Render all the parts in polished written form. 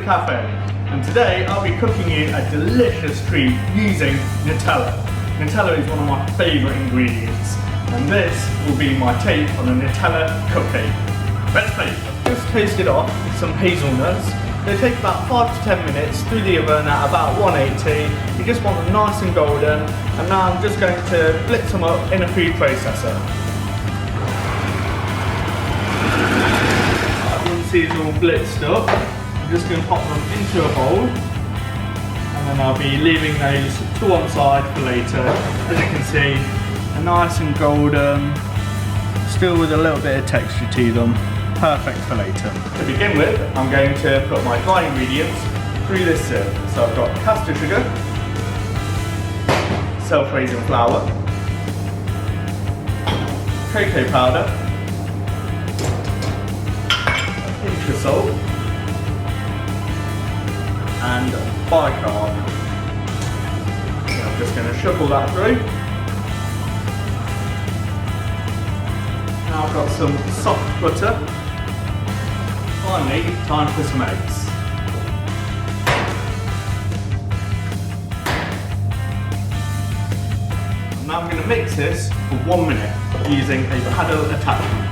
cafe, and today I'll be cooking you a delicious treat using Nutella. Nutella is one of my favourite ingredients, and this will be my take on a Nutella cupcake. Let's play. Just toasted off with some hazelnuts. They take about 5 to 10 minutes through the oven at about 180. You just want them nice and golden, and now I'm just going to blitz them up in a food processor. Once these are all blitzed up, I'm just going to pop them into a bowl, and then I'll be leaving those to one side for later. As you can see, they're nice and golden, still with a little bit of texture to them. Perfect for later. To begin with, I'm going to put my dry ingredients through this sieve. So I've got caster sugar, self-raising flour, cocoa powder, a pinch of salt, and Bi-carb. I'm just going to shuffle that through. Now I've got some soft butter. Finally, time for some eggs. Now I'm going to mix this for 1 minute using a paddle attachment.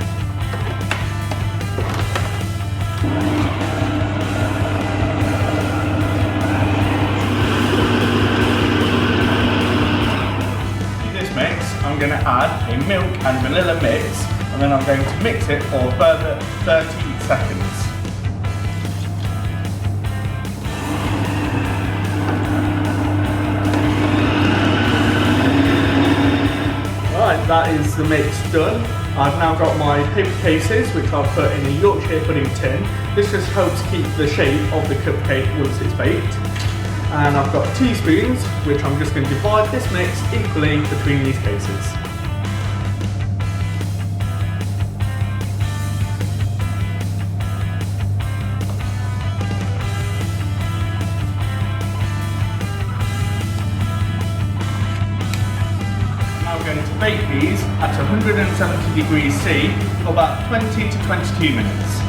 To this mix, I'm going to add a milk and vanilla mix, and then I'm going to mix it for a further 30 seconds. Right, that is the mix done. I've now got my paper cases, which I've put in a Yorkshire pudding tin. This just helps keep the shape of the cupcake once it's baked. And I've got teaspoons, which I'm just going to divide this mix equally between these cases. I'm going to bake these at 170 degrees C for about 20 to 22 minutes.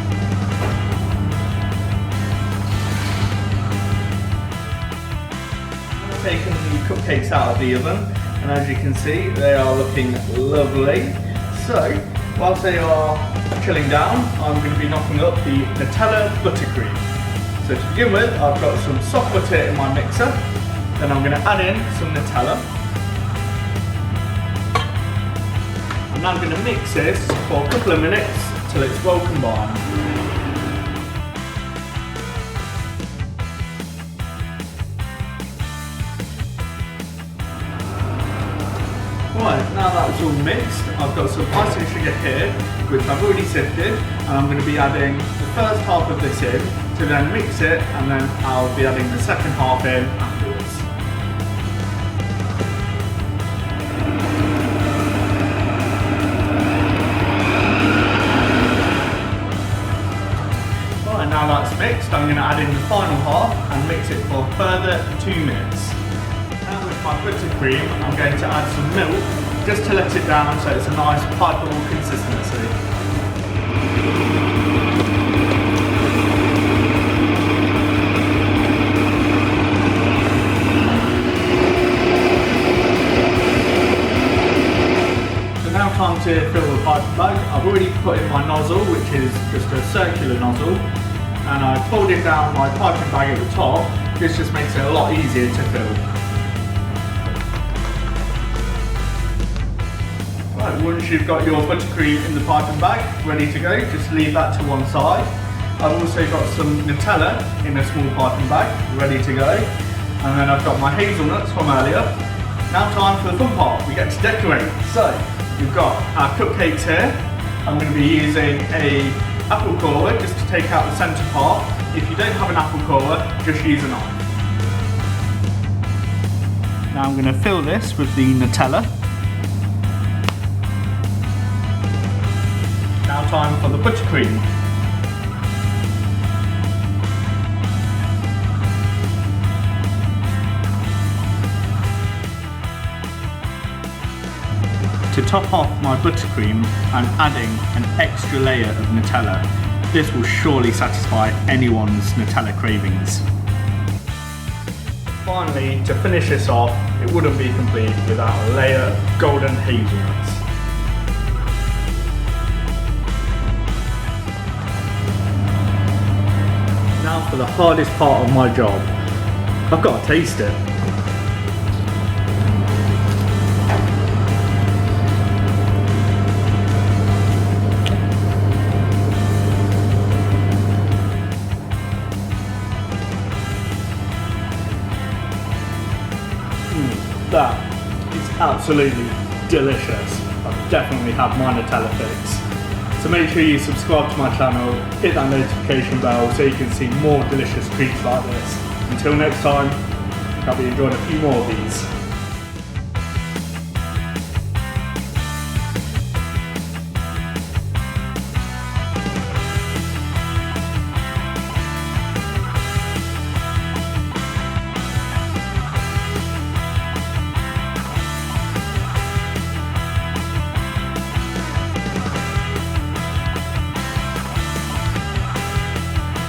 I've taken the cupcakes out of the oven, and as you can see, they are looking lovely. So, whilst they are chilling down, I'm going to be knocking up the Nutella Buttercream. So to begin with, I've got some soft butter in my mixer, then I'm going to add in some Nutella. And I'm going to mix this for a couple of minutes till it's well combined. Right, now that's all mixed, I've got some icing sugar here, which I've already sifted, and I'm going to be adding the first half of this in to then mix it, and then I'll be adding the second half in afterwards. Now that's mixed, I'm going to add in the final half and mix it for a further 2 minutes. Now with my buttercream, I'm going to add some milk just to let it down so it's a nice pipable consistency. So now time to fill the piping bag. I've already put in my nozzle, which is just a circular nozzle. And I folded down my piping bag at the top. This just makes it a lot easier to fill. Right, once you've got your buttercream in the piping bag ready to go, just leave that to one side. I've also got some Nutella in a small piping bag ready to go. And then I've got my hazelnuts from earlier. Now time for the fun part, we get to decorate. So, we've got our cupcakes here. I'm going to be using a apple corer just to take out the centre part. If you don't have an apple corer, just use a knife. Now I'm going to fill this with the Nutella. Now time for the buttercream. To top off my buttercream, I'm adding an extra layer of Nutella. This will surely satisfy anyone's Nutella cravings. Finally, to finish this off, it wouldn't be complete without a layer of golden hazelnuts. Now for the hardest part of my job. I've got to taste it. That is absolutely delicious. I've definitely had my Nutella fix. So make sure you subscribe to my channel, hit that notification bell so you can see more delicious treats like this. Until next time, I'll be enjoying a few more of these.